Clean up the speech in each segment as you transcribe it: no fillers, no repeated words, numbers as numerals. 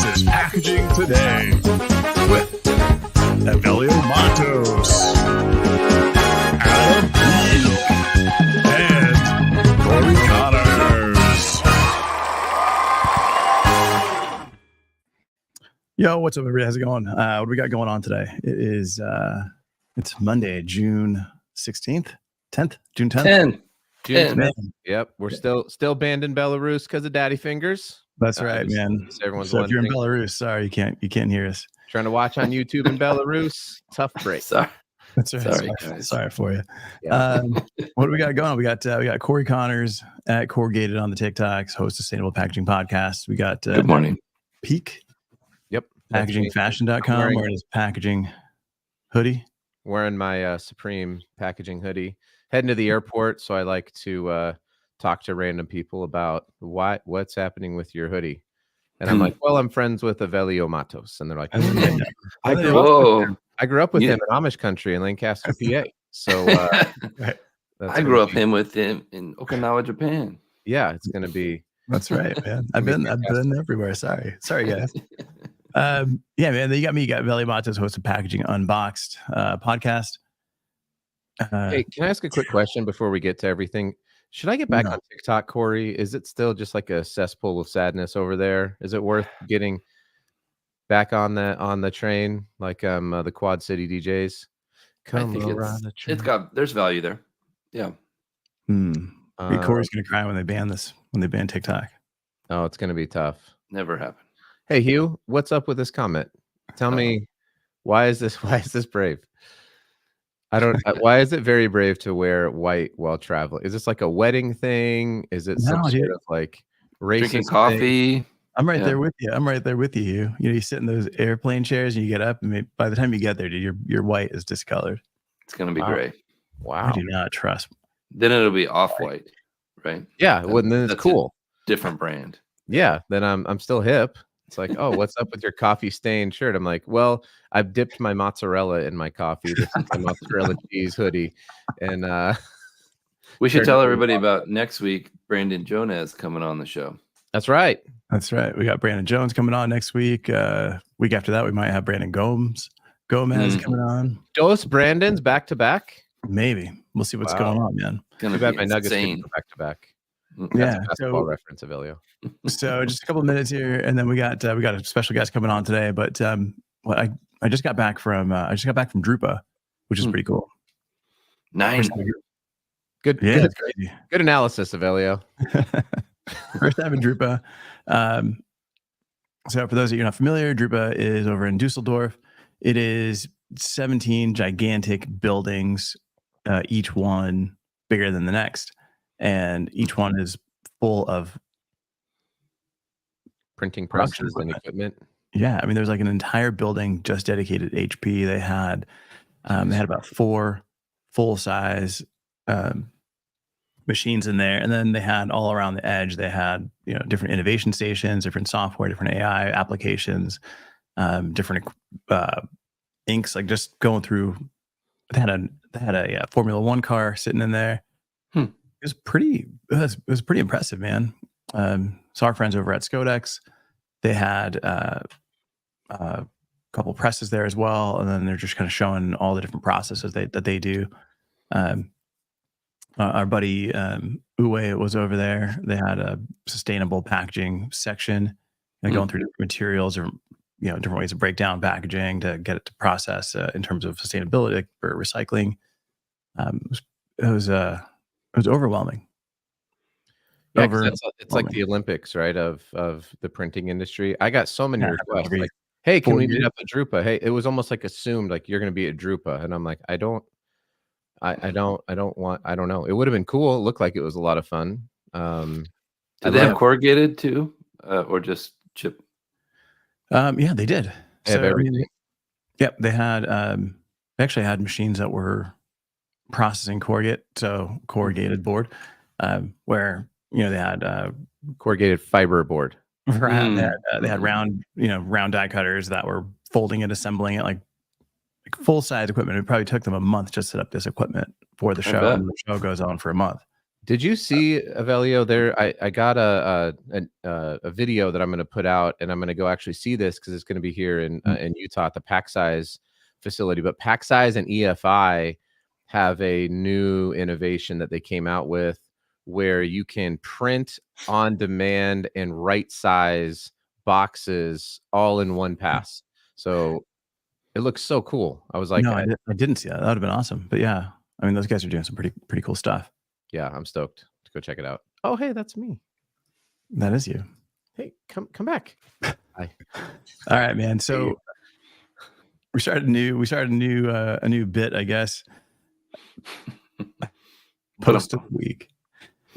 This is Packaging Today with Evelio Matos, Adam Peake, and Corey Connors. Yo, what's up, everybody? How's it going? What do we got going on today? It is it's Monday, June 16th, 10th, June 10th. June 10th. Yep, we're still banned in Belarus because of daddy fingers. That's right, man. Everyone's so if you're in Belarus, sorry, you can't hear us. Trying to watch on YouTube in Belarus, tough break. Sorry. That's right. Sorry, guys. Sorry for you. Yeah. What do we got going on? We got Corey Connors at Corrugated on the TikToks, host Sustainable Packaging Podcast. We got Good morning. Peak. Yep. Packagingfashion.com, or his packaging hoodie. Wearing my Supreme packaging hoodie. Heading to the airport, so I like to talk to random people about what's happening with your hoodie. And I'm like, well, I'm friends with Evelio Matos. And they're like, I grew up with him in Amish country in Lancaster, PA. So I grew up with him in Okinawa, Japan. Yeah, it's going to be. That's right, man. I've been everywhere. Sorry, guys. Yeah, man. You got Evelio Matos, host of Packaging Unboxed podcast. Hey, can I ask a quick question before we get to everything? Should I get back on TikTok, Corey? Is it still just like a cesspool of sadness over there? Is it worth getting back on the train, like the Quad City DJs? I think there's value there. Yeah. Corey's gonna cry when they ban TikTok. Oh, it's gonna be tough. Never happened. Hey, Hugh, what's up with this comment? Tell me, why is this brave? Why is it very brave to wear white while traveling? Is this like a wedding thing? Is it some sort of like racist drinking coffee? thing? I'm right there with you. Hugh. You know, you sit in those airplane chairs and you get up, and by the time you get there, dude, your white is discolored. It's gonna be gray. Wow. I do not trust. Then it'll be off-white, right? Yeah, well, then it's cool. Different brand. Yeah, then I'm still hip. It's like, oh, what's up with your coffee stained shirt? I'm like, well, I've dipped my mozzarella in my coffee. This is my mozzarella cheese hoodie. And we should tell everybody about next week, Brandon Jones coming on the show. That's right. We got Brandon Jones coming on next week. Week after that, we might have Brandon Gomez coming on. Dos Brandons back to back? Maybe. We'll see what's going on, man. Too bad my Nuggets didn't go back to back. Yeah, that's a basketball reference, Evelio. So just a couple of minutes here, and then we got a special guest coming on today. But I just got back from Drupa, which is pretty cool. Nice. Good analysis, Evelio. First time in Drupa. So for those of you not familiar, Drupa is over in Dusseldorf. It is 17 gigantic buildings, each one bigger than the next. And each one is full of printing presses and equipment. Yeah, I mean, there's like an entire building just dedicated to HP. They had about 4 full-size machines in there, and then they had all around the edge. They had different innovation stations, different software, different AI applications, different inks. Like just going through. They had a Formula One car sitting in there. It was pretty impressive, man. So our friends over at Skodex, they had a couple presses there as well, and then they're just kind of showing all the different processes that they do. Our buddy Uwe was over there. They had a sustainable packaging section, going through different materials or different ways to break down packaging to get it to process in terms of sustainability for recycling. It was overwhelming. Yeah, it's like the Olympics, right? Of the printing industry. I got so many requests like, "Hey, can we meet up at Drupa?" Hey, it was almost like assumed like you're going to be at Drupa, and I'm like, I don't know. It would have been cool. It looked like it was a lot of fun. Did they have corrugated too, or just chip? Yeah, they did. They have everything. Yep, they had. They actually had machines that were processing corrugated board, where they had corrugated fiber board. They had round die cutters that were folding it, assembling it, like full size equipment. It probably took them a month just to set up this equipment for the show. And the show goes on for a month. Did you see Avelio there? I got a video that I'm going to put out, and I'm going to go actually see this because it's going to be here in Utah at the PacSize facility. But PacSize and EFI have a new innovation that they came out with where you can print on demand and right size boxes all in one pass. So it looks so cool. I was like, No, I didn't see that. That would have been awesome. But yeah, I mean, those guys are doing some pretty cool stuff. yeah, I'm stoked to go check it out. Oh, hey, that's me. That is you. Hey, come back. Hi. All right, man. So we started a new bit, I guess. Post of the week.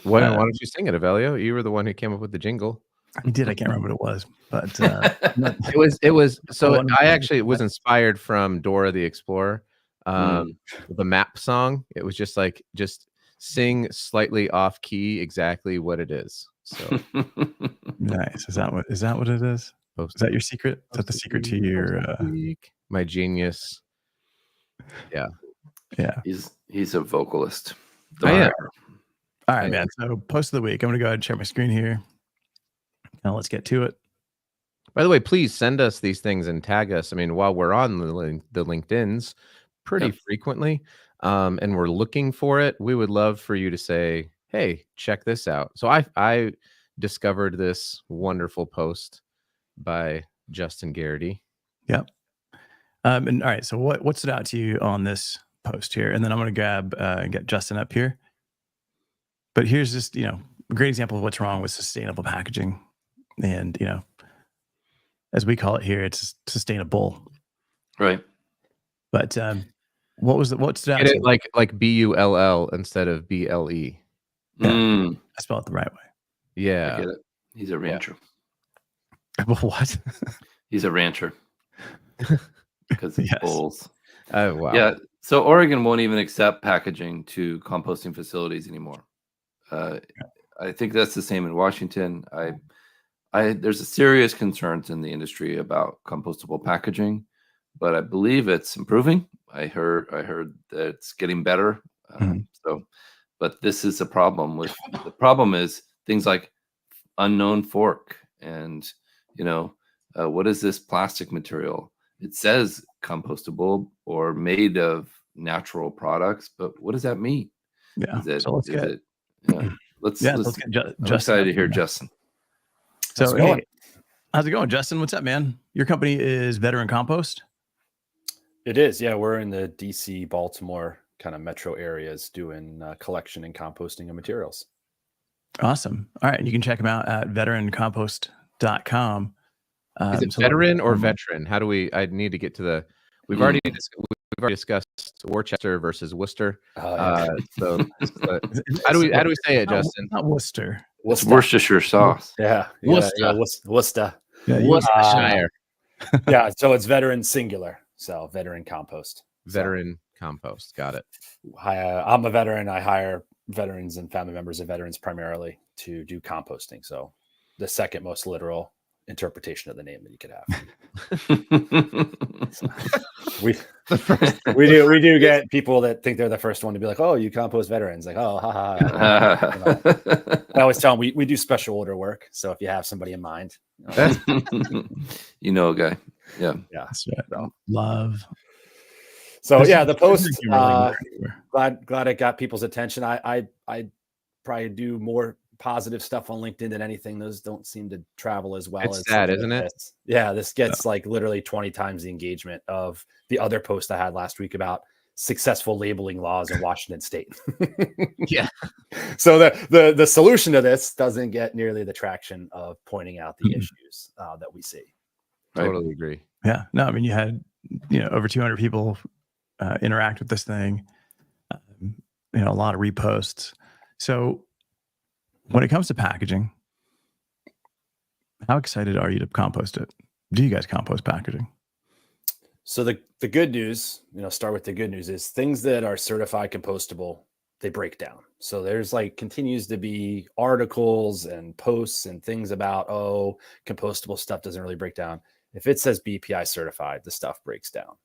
Why don't you sing it, Avelio? You were the one who came up with the jingle. I did. I can't remember what it was, but it was. So I actually was inspired from Dora the Explorer, the map song. It was just sing slightly off key exactly what it is. So nice. Is that what it is? Is that your secret? Is that the secret to your my genius? Yeah. He's a vocalist. I am. All right, man. So post of the week. I'm gonna go ahead and share my screen here. Now let's get to it. By the way, please send us these things and tag us. I mean, while we're on the LinkedIn's pretty frequently, and we're looking for it, we would love for you to say, "Hey, check this out." So I discovered this wonderful post by Justin Garrity. Yep. And all right. So what stood out to you on this post here? And then I'm going to grab and get Justin up here. But here's just a great example of what's wrong with sustainable packaging, and as we call it here, it's sustainable. Right. But what stood out? Get it like BULL instead of BLE. Yeah, I spelled it the right way. Yeah. I get it. He's a rancher. What? He's a rancher. Because of bulls. Oh, wow. Yeah. So Oregon won't even accept packaging to composting facilities anymore. I think that's the same in Washington. There's a serious concerns in the industry about compostable packaging, but I believe it's improving. I heard that it's getting better. But this is a problem the problem is things like unknown fork and what is this plastic material? It says compostable or made of natural products, but what does that mean? Yeah. Let's get I'm excited to hear Justin. So hey, how's it going, Justin? What's up, man? Your company is Veteran Compost? It is. Yeah. We're in the DC, Baltimore kind of metro areas doing collection and composting of materials. Awesome. All right. You can check them out at veterancompost.com. Is it veteran or veteran? How do I need to get to the, we've already discussed Worcester versus Worcester. So how do we say it, Justin? Not Worcester. It's Worcestershire sauce. Yeah. Worcester. Worcestershire. Yeah. So it's veteran singular. So veteran compost. Veteran compost. Got it. I'm a veteran. I hire veterans and family members of veterans primarily to do composting. So the second most literal interpretation of the name that you could have. we do get people that think they're the first one to be like, "Oh, you compost veterans." Like, "Oh, haha." I always tell them we do special order work. So if you have somebody in mind, a guy. Yeah. That's right. Love. So yeah, the post. Glad it got people's attention. I probably do more positive stuff on LinkedIn than anything. Those don't seem to travel as well. It's sad, isn't it? Yeah, this gets like literally 20 times the engagement of the other post I had last week about successful labeling laws in Washington State. Yeah. So the solution to this doesn't get nearly the traction of pointing out the issues that we see. Totally agree. Yeah. No, I mean, you had over 200 people interact with this thing. A lot of reposts. So when it comes to packaging, how excited are you to compost it? Do you guys compost packaging? So the good news, start with the good news, is things that are certified compostable, they break down. So there's continues to be articles and posts and things about, compostable stuff doesn't really break down. If it says BPI certified, the stuff breaks down.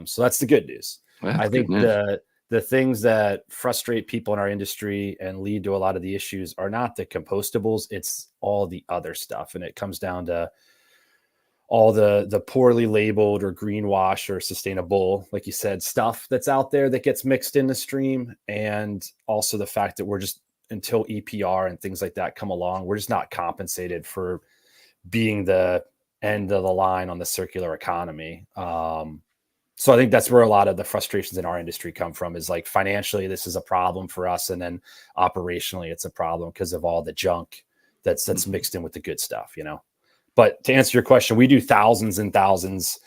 So that's the good news. Well, I think the the things that frustrate people in our industry and lead to a lot of the issues are not the compostables, it's all the other stuff. And it comes down to all the poorly labeled or greenwash or sustainable, like you said, stuff that's out there that gets mixed in the stream. And also the fact that we're just, until EPR and things like that come along, we're just not compensated for being the end of the line on the circular economy. So I think that's where a lot of the frustrations in our industry come from, is like financially, this is a problem for us. And then operationally, it's a problem because of all the junk that's mixed in with the good stuff, you know? But to answer your question, we do thousands and thousands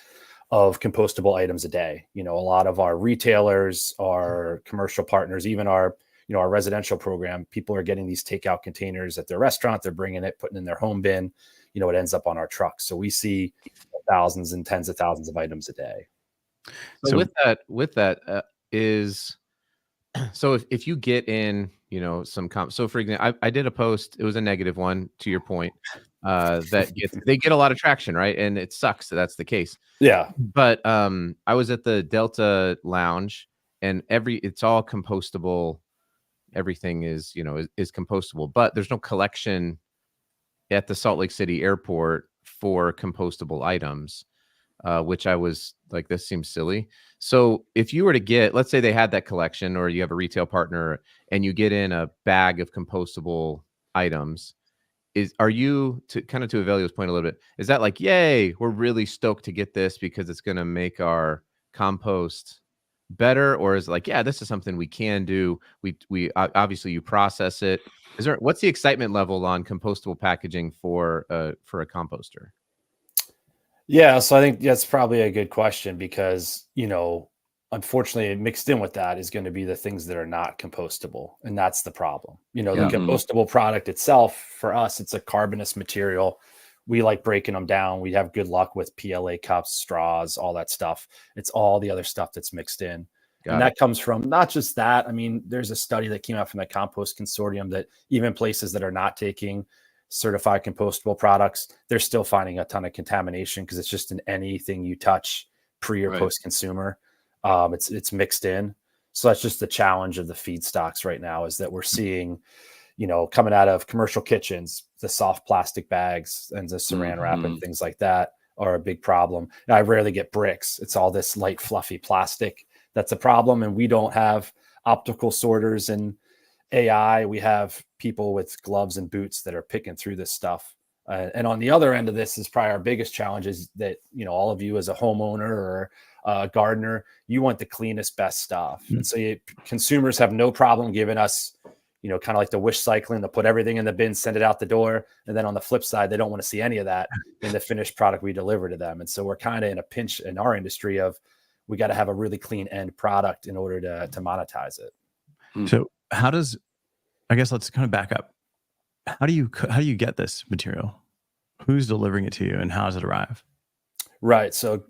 of compostable items a day. You know, a lot of our retailers, our commercial partners, even our, you know, our residential program, people are getting these takeout containers at their restaurant. They're bringing it, putting in their home bin. You know, it ends up on our trucks. So we see thousands and tens of thousands of items a day. So with that is, so if you get in, you know, some so for example, I did a post, it was a negative one to your point, that they get a lot of traction, right? And it sucks that that's the case. Yeah. But I was at the Delta Lounge, and it's all compostable. Everything is, you know, is compostable, but there's no collection at the Salt Lake City airport for compostable items, which I was like, this seems silly. So if you were to get, let's say they had that collection, or you have a retail partner and you get in a bag of compostable items, are you, to kind of to Avelio's point a little bit, is that like, yay, we're really stoked to get this because it's going to make our compost better? Or is it like, yeah, this is something we can do. We obviously you process it. What's the excitement level on compostable packaging for a composter? Yeah, so I think that's probably a good question, because, you know, unfortunately mixed in with that is going to be the things that are not compostable. And that's the problem. You know, the compostable product itself, for us, it's a carbonous material. We like breaking them down. We have good luck with PLA cups, straws, all that stuff. It's all the other stuff that's mixed in. And that comes from not just that. I mean, there's a study that came out from the Compost Consortium that even places that are not taking certified compostable products, they're still finding a ton of contamination, because it's just in anything you touch pre or post consumer. It's mixed in. So that's just the challenge of the feedstocks right now, is that we're seeing, you know, coming out of commercial kitchens, the soft plastic bags and the saran wrap and things like that are a big problem. And I rarely get bricks. It's all this light, fluffy plastic that's a problem. And we don't have optical sorters and AI. We have people with gloves and boots that are picking through this stuff. And on the other end of this is probably our biggest challenge, is that, you know, all of you as a homeowner or a gardener, you want the cleanest, best stuff. And so consumers have no problem giving us, you know, kind of like the wish cycling, to put everything in the bin, send it out the door. And then on the flip side, they don't want to see any of that in the finished product we deliver to them. And so we're kind of in a pinch in our industry of, we got to have a really clean end product in order to monetize it. So how does, I guess let's kind of back up. How do you get this material? Who's delivering it to you, and how does it arrive? Right. So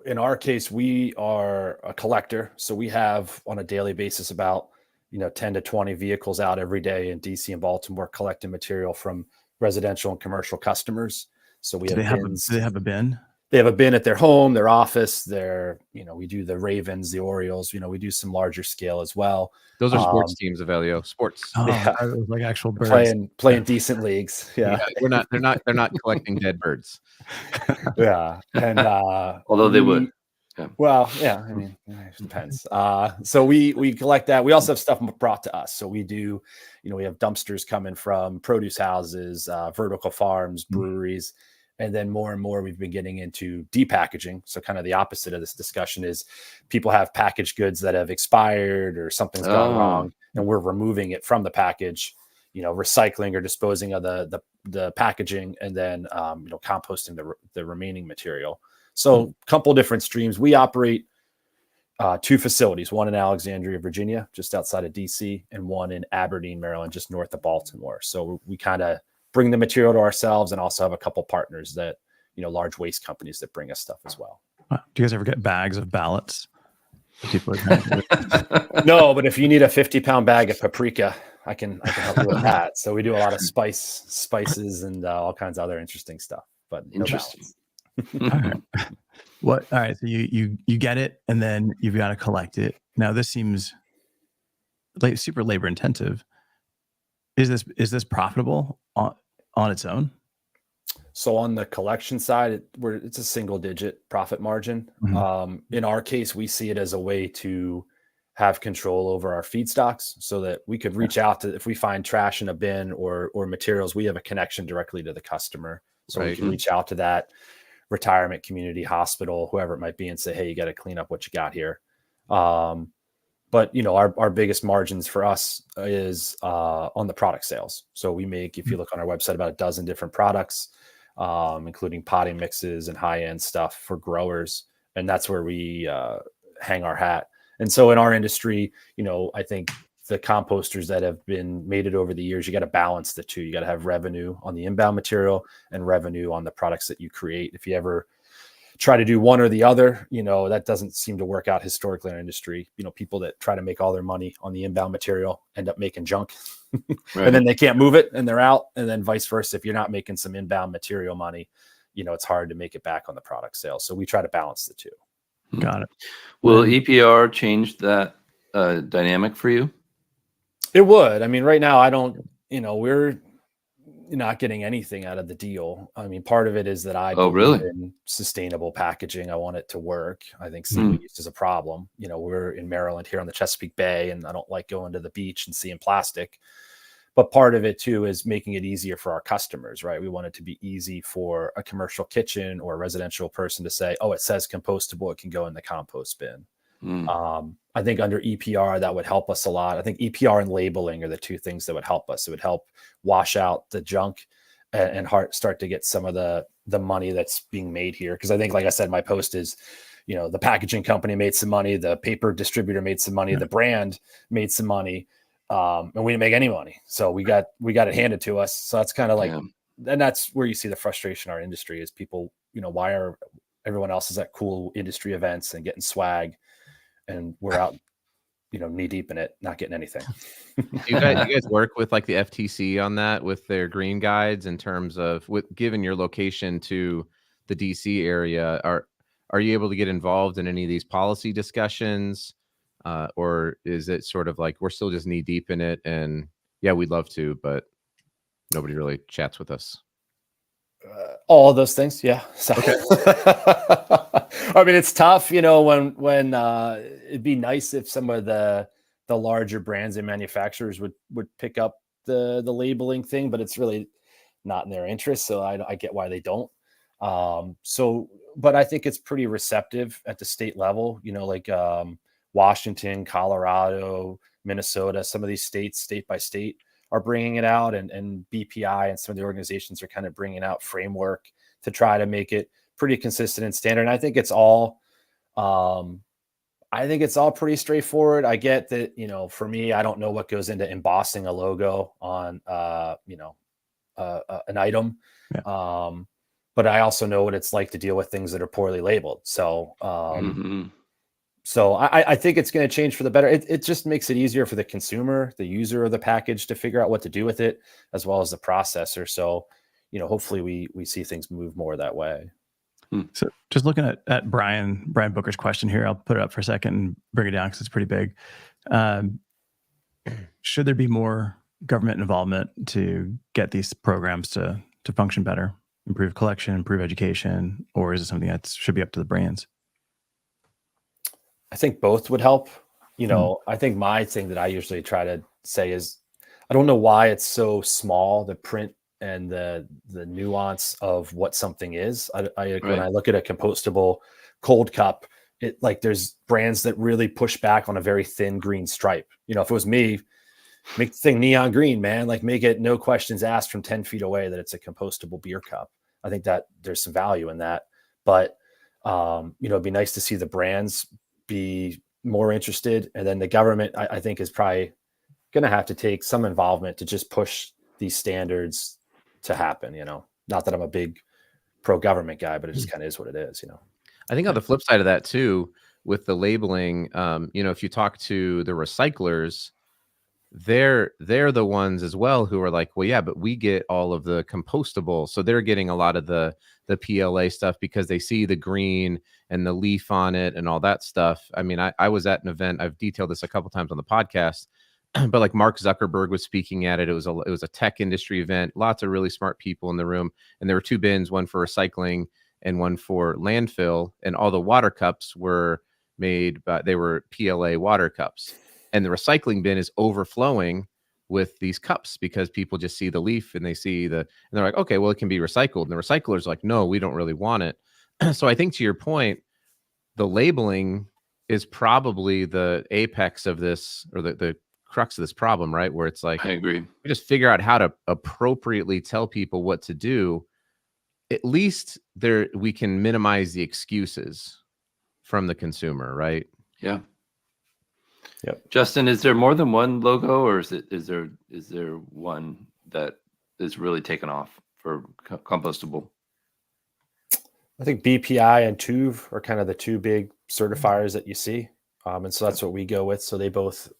in our case, we are a collector. So we have on a daily basis about, you know, 10 to 20 vehicles out every day in DC and Baltimore collecting material from residential and commercial customers. So we have bins. Do they have a bin? They have a bin at their home, their office, you know, we do the Ravens, the Orioles, you know, we do some larger scale as well. Those are sports teams, Avelio. Sports. Oh, yeah. Like actual birds. Playing decent leagues. Yeah. They're not collecting dead birds. Yeah. And although they would. Yeah. Well, yeah, I mean, it depends. So we collect that. We also have stuff brought to us. So we do, you know, we have dumpsters coming from produce houses, vertical farms, breweries. And then more and more, we've been getting into depackaging. So kind of the opposite of this discussion is people have packaged goods that have expired or something's gone wrong, and we're removing it from the package, you know, recycling or disposing of the packaging, and then, you know, composting the remaining material. So a couple different streams. We operate 2 facilities, one in Alexandria, Virginia, just outside of DC, and one in Aberdeen, Maryland, just north of Baltimore. So we kind of bring the material to ourselves, and also have a couple partners that, you know, large waste companies that bring us stuff as well. Do you guys ever get bags of ballots? No, but if you need a 50-pound bag of paprika, I can help you with that. So we do a lot of spices and all kinds of other interesting stuff, but interesting. All right. All right. So you get it, and then you've got to collect it. Now this seems like super labor intensive. Is this profitable on its own? So on the collection side, it's a single digit profit margin. In our case, we see it as a way to have control over our feedstocks so that we could reach out to, if we find trash in a bin or materials, we have a connection directly to the customer. So we can reach out to that retirement community, hospital, whoever it might be, and say, hey, you got to clean up what you got here. But our biggest margins for us is on the product sales. So we make, if you look on our website, about a dozen different products, including potting mixes and high-end stuff for growers. And that's where we hang our hat. And so in our industry, I think the composters that have been made it over the years, you got to balance the two. You got to have revenue on the inbound material and revenue on the products that you create. If you ever try to do one or the other, that doesn't seem to work out historically in our industry. People that try to make all their money on the inbound material end up making junk and then they can't move it and they're out. And then vice versa. If you're not making some inbound material money, it's hard to make it back on the product sales. So we try to balance the two. Got it. Will EPR change that dynamic for you? It would. I mean, right now I don't, we're not getting anything out of the deal. I mean, part of it is that I believe in sustainable packaging. I want it to work. I think single use is a problem. We're in Maryland here on the Chesapeake Bay, and I don't like going to the beach and seeing plastic. But part of it too is making it easier for our customers, right? We want it to be easy for a commercial kitchen or a residential person to say, oh, it says compostable, it can go in the compost bin. I think under EPR, that would help us a lot. I think EPR and labeling are the two things that would help us. It would help wash out the junk and start to get some of the money that's being made here. Because I think, like I said, my post is, the packaging company made some money, the paper distributor made some money, the brand made some money, and we didn't make any money. So we got it handed to us. So that's kind of like, and that's where you see the frustration in our industry is people, why are everyone else is at cool industry events and getting swag, and we're out, knee deep in it, not getting anything. You guys work with like the FTC on that with their green guides in terms of given your location to the DC area, are you able to get involved in any of these policy discussions? Or is it sort of like we're still just knee deep in it and yeah, we'd love to, but nobody really chats with us? All of those things. Yeah. So, I mean, it's tough, when it'd be nice if some of the larger brands and manufacturers would pick up the labeling thing, but it's really not in their interest. So I get why they don't. But I think it's pretty receptive at the state level, like Washington, Colorado, Minnesota, some of these states, state by state, are bringing it out, and BPI and some of the organizations are kind of bringing out framework to try to make it pretty consistent and standard. And I think it's all pretty straightforward. I get that, for me, I don't know what goes into embossing a logo on, an item. Yeah. But I also know what it's like to deal with things that are poorly labeled. So, So I think it's going to change for the better. It just makes it easier for the consumer, the user of the package, to figure out what to do with it, as well as the processor. So, hopefully we see things move more that way. So just looking at Brian Booker's question here, I'll put it up for a second and bring it down because it's pretty big. Should there be more government involvement to get these programs to function better, improve collection, improve education, or is it something that should be up to the brands? I think both would help. I think my thing that I usually try to say is, I don't know why it's so small, the print and the nuance of what something is. When I look at a compostable cold cup, there's brands that really push back on a very thin green stripe. If it was me, make the thing neon green, man, make it no questions asked from 10 feet away that it's a compostable beer cup. I think that there's some value in that, but it'd be nice to see the brands be more interested. And then the government, I think, is probably going to have to take some involvement to just push these standards to happen. Not that I'm a big pro-government guy, but it just kind of is what it is. I think on the flip side of that too, with the labeling, if you talk to the recyclers, they're the ones as well who are like, well, yeah, but we get all of the compostable. So they're getting a lot of the PLA stuff because they see the green and the leaf on it and all that stuff. I mean, I was at an event, I've detailed this a couple times on the podcast, but like Mark Zuckerberg was speaking at it. It was a tech industry event, lots of really smart people in the room, and there were two bins, one for recycling and one for landfill, and all the water cups were made, but they were PLA water cups, and the recycling bin is overflowing with these cups because people just see the leaf and they see and they're like, okay, well, it can be recycled, and the recyclers are like, no, we don't really want it. So I think, to your point, the labeling is probably the apex of this, or the crux of this problem, right? Where it's like, I agree. we just figure out how to appropriately tell people what to do. At least we can minimize the excuses from the consumer, right? Yeah. Yep. Justin, is there more than one logo, or is there one that is really taken off for compostable? I think BPI and TÜV are kind of the two big certifiers that you see. And so that's what we go with. So they both,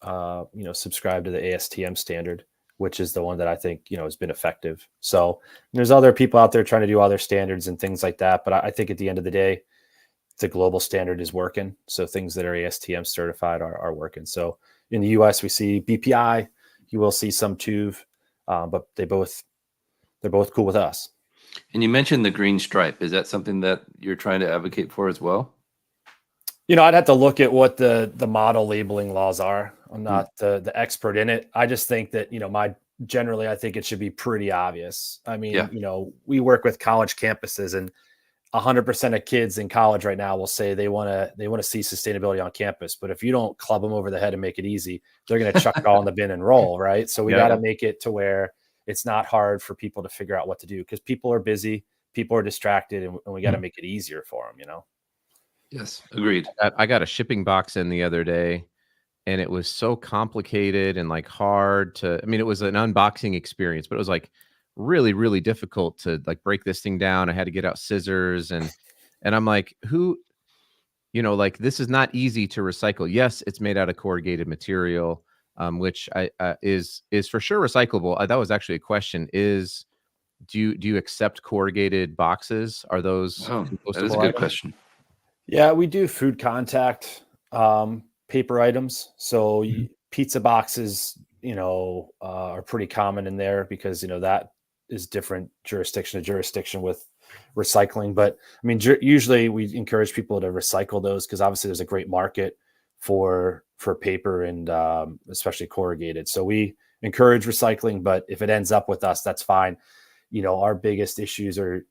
subscribe to the ASTM standard, which is the one that I think, has been effective. So there's other people out there trying to do other standards and things like that. But I think at the end of the day, the global standard is working. So things that are ASTM certified are working. So in the US, we see BPI, you will see some TÜV, but they're both cool with us. And you mentioned the green stripe. Is that something that you're trying to advocate for as well? I'd have to look at what the model labeling laws are. I'm not the expert in it. I just think that, generally, I think it should be pretty obvious. I mean, we work with college campuses, and 100% of kids in college right now will say they want to see sustainability on campus. But if you don't club them over the head and make it easy, they're going to chuck it all in the bin and roll, right? So we got to make it to where it's not hard for people to figure out what to do, because people are busy, people are distracted, and we got to make it easier for them, Yes, agreed. I got a shipping box in the other day, and it was so complicated and like hard to, I mean, it was an unboxing experience, but it was like really, really difficult to like break this thing down. I had to get out scissors, and I'm like, like, this is not easy to recycle. Yes, it's made out of corrugated material, which is for sure recyclable. That was actually a question: do you accept corrugated boxes? Are those Oh, that is a compostable good items? question. Yeah, we do food contact paper items. So pizza boxes, are pretty common in there, because that is different jurisdiction to jurisdiction with recycling. But I mean, usually we encourage people to recycle those, because obviously there's a great market for paper, and especially corrugated. So we encourage recycling, but if it ends up with us, that's fine. Our biggest issues are,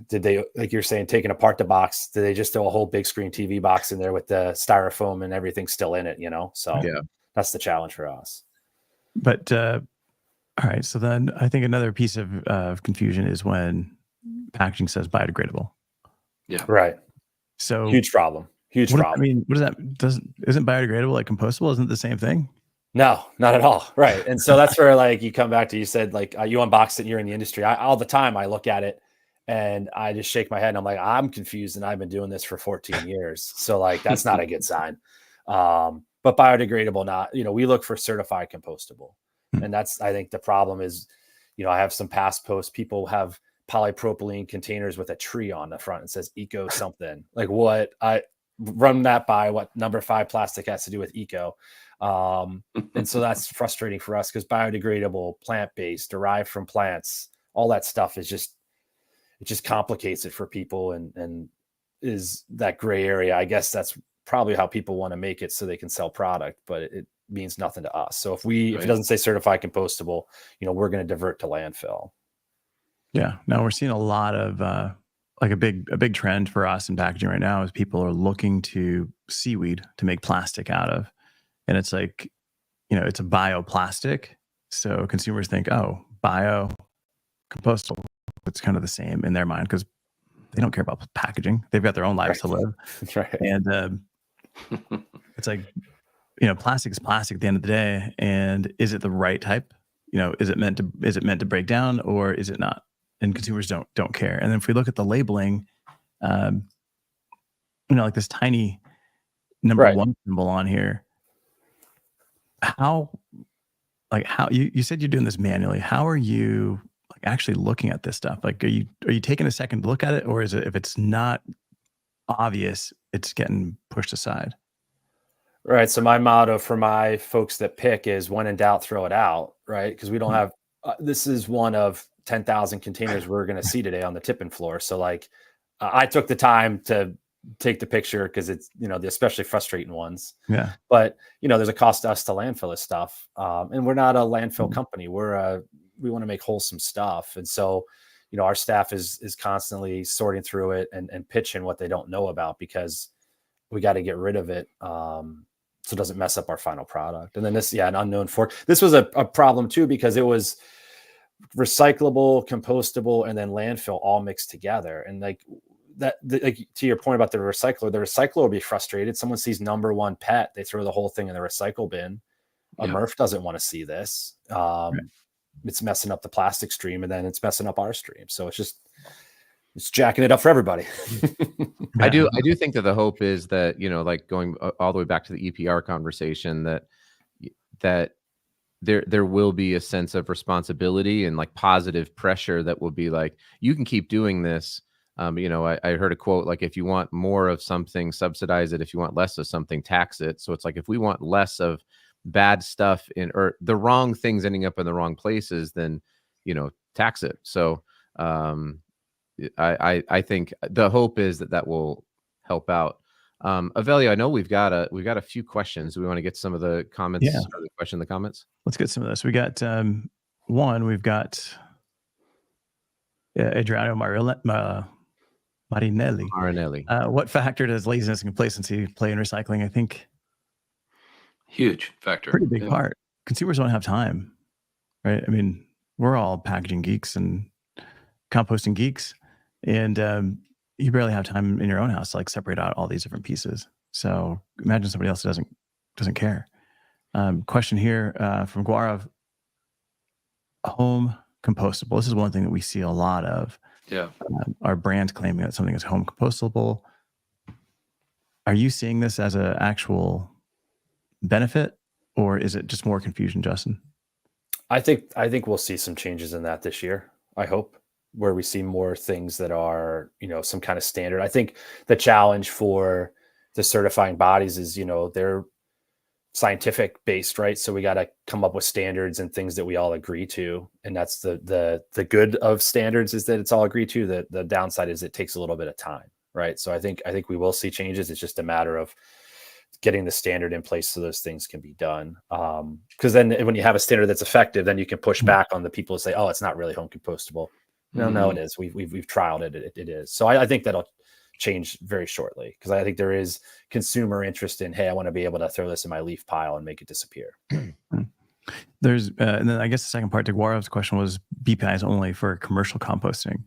did they, like you're saying, taking apart the box, did they just throw a whole big screen TV box in there with the styrofoam and everything still in it, So that's the challenge for us. But all right, so then I think another piece of confusion is when packaging says biodegradable. Yeah. Right. So Huge problem. I mean, what does that, isn't biodegradable like compostable? Isn't it the same thing? No, not at all. Right. And so that's where, like, you come back to, you said, like, you unboxed it and you're in the industry. All the time I look at it and I just shake my head and I'm like, I'm confused, and I've been doing this for 14 years. So like, that's not a good sign. But biodegradable, not, we look for certified compostable. And that's, I think the problem is, I have some past posts, people have polypropylene containers with a tree on the front and says eco something. Like, what? I run that by what number 5 plastic has to do with eco. And so that's frustrating for us, because biodegradable, plant-based, derived from plants, all that stuff is just complicates it for people, and is that gray area. I guess that's probably how people want to make it so they can sell product, but it means nothing to us. So if it doesn't say certified compostable, we're going to divert to landfill. Yeah. Now we're seeing a lot of like a big trend for us in packaging right now is people are looking to seaweed to make plastic out of. And it's like, it's a bioplastic. So consumers think, oh, bio, compostable. It's kind of the same in their mind, because they don't care about packaging. They've got their own lives to live. That's right. And it's like, plastic is plastic at the end of the day. And is it the right type? Is it meant to break down, or is it not? And consumers don't care. And then if we look at the labeling, like this tiny number 1 symbol on here, how you said you're doing this manually. How are you like actually looking at this stuff? Like, are you taking a second to look at it, or is it, if it's not obvious, it's getting pushed aside? Right. So my motto for my folks that pick is when in doubt, throw it out. Right. Because we don't have, this is one of 10,000 containers we're going to see today on the tipping floor. So like I took the time to take the picture because it's, the especially frustrating ones. Yeah. But, there's a cost to us to landfill this stuff. And we're not a landfill company. We want to make wholesome stuff. And so, our staff is constantly sorting through it and pitching what they don't know about because we got to get rid of it. So it doesn't mess up our final product. And then an unknown fork. This was a problem too, because it was recyclable, compostable, and then landfill all mixed together. And like to your point about the recycler will be frustrated. Someone sees number one pet, they throw the whole thing in the recycle bin. A MRF doesn't want to see this. Right. It's messing up the plastic stream, and then it's messing up our stream. So it's jacking it up for everybody. I do think that the hope is that, like going all the way back to the EPR conversation, that there will be a sense of responsibility and like positive pressure that will be like, you can keep doing this. I heard a quote, like, if you want more of something, subsidize it. If you want less of something, tax it. So it's like, if we want less of bad stuff or the wrong things ending up in the wrong places, then, tax it. So, I think the hope is that will help out. Avelio, I know we've got a few questions. Do we want to get some of the comments or the question in the comments? Let's get some of this. We got one. We've got Adriano Marinelli. What factor does laziness and complacency play in recycling? I think huge factor. Pretty big part. Consumers don't have time, right? I mean, we're all packaging geeks and composting geeks. And you barely have time in your own house to like separate out all these different pieces. So imagine somebody else that doesn't care. Question here from Gaurav: home compostable. This is one thing that we see a lot of. Yeah. Our brands claiming that something is home compostable. Are you seeing this as an actual benefit, or is it just more confusion, Justin? I think we'll see some changes in that this year. I hope, where we see more things that are, some kind of standard. I think the challenge for the certifying bodies is, they're scientific based, right? So we got to come up with standards and things that we all agree to. And that's the good of standards, is that it's all agreed to. The downside is it takes a little bit of time, right? So I think we will see changes. It's just a matter of getting the standard in place so those things can be done. Because then when you have a standard that's effective, then you can push back on the people who say, oh, it's not really home compostable. No, it is. We've trialed it. It is. So I think that'll change very shortly, because I think there is consumer interest in, hey, I want to be able to throw this in my leaf pile and make it disappear. There's and then I guess the second part to Gaurav's question was BPIs only for commercial composting.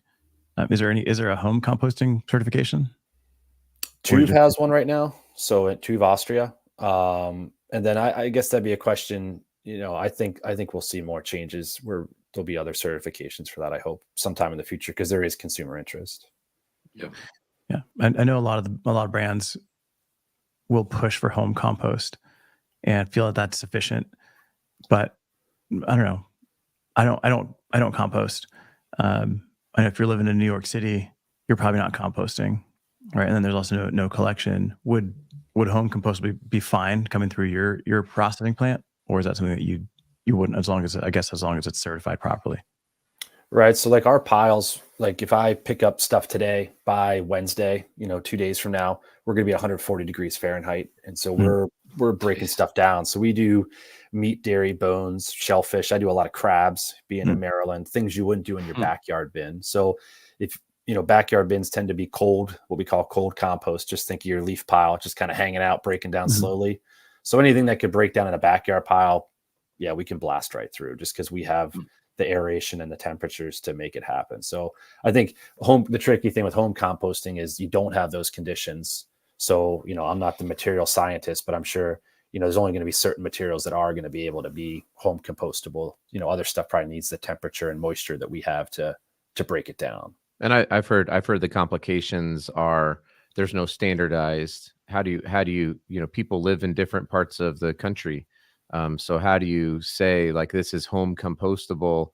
Is there a home composting certification? Tuve has one right now. So at Tuve Austria. And then I guess that'd be a question. I think we'll see more changes where there'll be other certifications for that, I hope, sometime in the future, because there is consumer interest. Yeah. Yeah. I know a lot of brands will push for home compost and feel that that's sufficient, but I don't know. I don't compost. And if you're living in New York City, you're probably not composting, right? And then there's also no collection. Would home compost be fine coming through your processing plant, or is that something that you wouldn't, as long as it's certified properly? Right. So like our piles, like if I pick up stuff today, by Wednesday, 2 days from now, we're going to be 140 degrees Fahrenheit. And so we're breaking stuff down. So we do meat, dairy, bones, shellfish. I do a lot of crabs, being in Maryland, things you wouldn't do in your backyard bin. So if, backyard bins tend to be cold, what we call cold compost. Just think of your leaf pile, just kind of hanging out, breaking down slowly. So anything that could break down in a backyard pile, yeah, we can blast right through, just because we have the aeration and the temperatures to make it happen. So I think the tricky thing with home composting is you don't have those conditions. So, I'm not the material scientist, but I'm sure, there's only going to be certain materials that are going to be able to be home compostable. Other stuff probably needs the temperature and moisture that we have to break it down. And I've heard the complications are there's no standardized. How do you, people live in different parts of the country. So how do you say, like, this is home compostable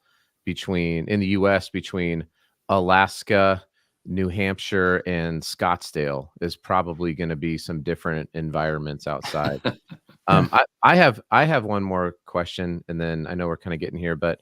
in the US between Alaska, New Hampshire and Scottsdale is probably going to be some different environments outside. I have one more question, and then I know we're kind of getting here, but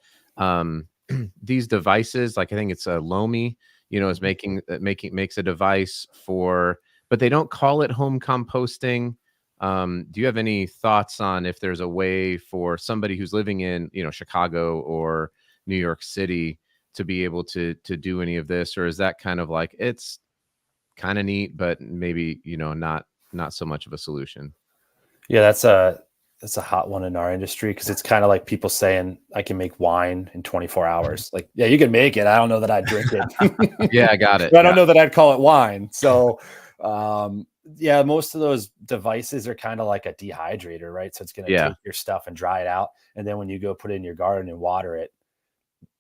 these devices, like I think it's a Lomi, is makes a device for, but they don't call it home composting. Do you have any thoughts on if there's a way for somebody who's living in, Chicago or New York City to be able to do any of this, or is that kind of like, it's kind of neat, but maybe, not so much of a solution? Yeah, that's a hot one in our industry, because it's kind of like people saying I can make wine in 24 hours. Like, yeah, you can make it. I don't know that I'd drink it. Yeah, I got it. I don't know that I'd call it wine. So, yeah, most of those devices are kind of like a dehydrator, right? So it's going to take your stuff and dry it out. And then when you go put it in your garden and water it,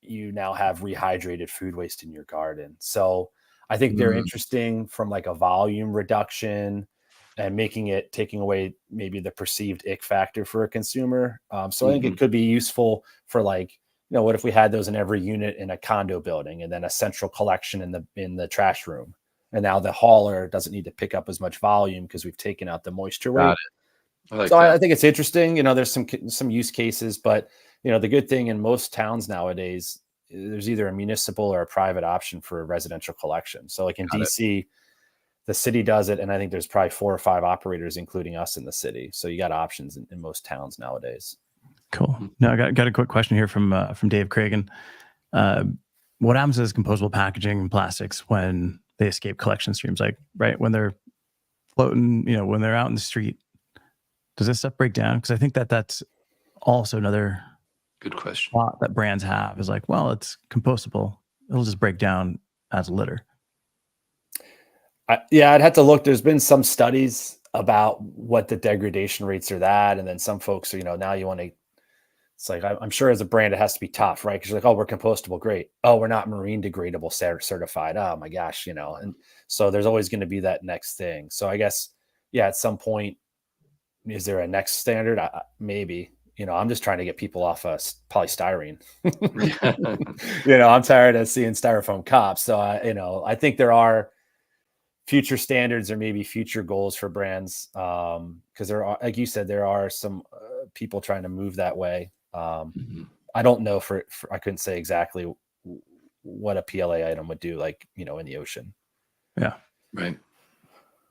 you now have rehydrated food waste in your garden. So I think they're interesting from like a volume reduction and taking away maybe the perceived ick factor for a consumer. So I think it could be useful for, like, what if we had those in every unit in a condo building, and then a central collection in the trash room. And now the hauler doesn't need to pick up as much volume because we've taken out the moisture rate. I think it's interesting. There's some use cases, but the good thing in most towns nowadays, there's either a municipal or a private option for residential collection. So like in DC, the city does it, and I think there's probably 4 or 5 operators, including us, in the city. So you got options in most towns nowadays. Cool. Now I got a quick question here from Dave Cragen. What happens to this compostable packaging and plastics when they escape collection streams? Like, right when they're floating, when they're out in the street, does this stuff break down? Because I think that's also another good question thought that brands have, is like, well, it's compostable, it'll just break down as litter. I'd have to look. There's been some studies about what the degradation rates are that, and then some folks are, now you want to. It's like, I'm sure as a brand it has to be tough, right? Because you're like, oh, we're compostable, great. Oh, we're not marine degradable certified. Oh my gosh, and so there's always going to be that next thing. So I guess, at some point, is there a next standard? Maybe. I'm just trying to get people off polystyrene. I'm tired of seeing styrofoam cups. So I think there are future standards or maybe future goals for brands, because there are, like you said, there are some people trying to move that way. I don't know for I couldn't say exactly what a PLA item would do, like, in the ocean. Yeah. Right.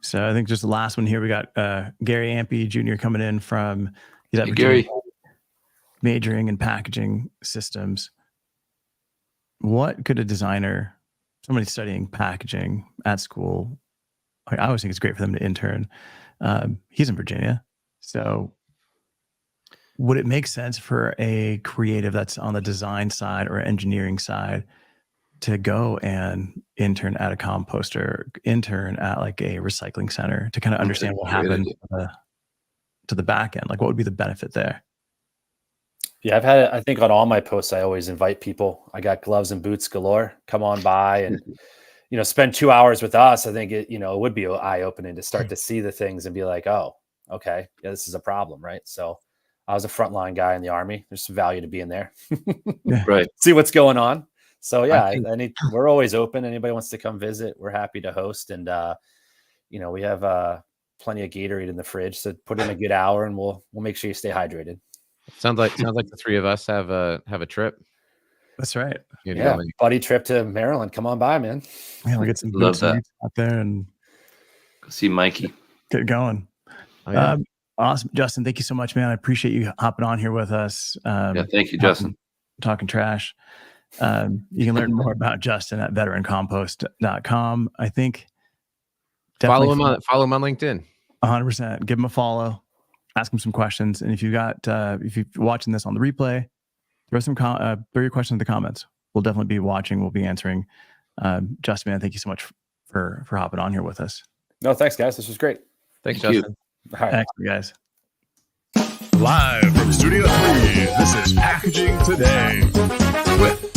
So I think just the last one here, we got Gary Ampey Jr. coming in from Gary, majoring in packaging systems. What could a designer, somebody studying packaging at school, I always think it's great for them to intern. He's in Virginia. So would it make sense for a creative that's on the design side or engineering side to go and intern at a composter, intern at like a recycling center, to kind of understand what happened to the back end? Like, what would be the benefit there? Yeah, I've had it. I think on all my posts, I always invite people. I got gloves and boots galore. Come on by and, spend 2 hours with us. I think it would be eye-opening to start to see the things and be like, oh, okay, yeah, this is a problem, right? So I was a frontline guy in the Army. There's some value to being there. Right. See what's going on. So yeah, we're always open. Anybody wants to come visit, we're happy to host. And we have plenty of Gatorade in the fridge. So put in a good hour, and we'll make sure you stay hydrated. Sounds like the three of us have a trip. That's right. Buddy trip to Maryland. Come on by, man. Yeah, we'll get some Love that out there and go see Mikey. Get going. Oh, yeah. Awesome, Justin. Thank you so much, man. I appreciate you hopping on here with us. Thank you, Justin. Talking trash. You can learn more about Justin at veterancompost.com. I think follow him on LinkedIn. 100%. Give him a follow. Ask him some questions. And if you're watching this on the replay, throw your questions in the comments. We'll definitely be watching. We'll be answering. Justin, man, thank you so much for hopping on here with us. No, thanks, guys. This was great. Thanks, Thank Justin. All right. Thanks, guys. Live from Studio 3, this is Packaging Today with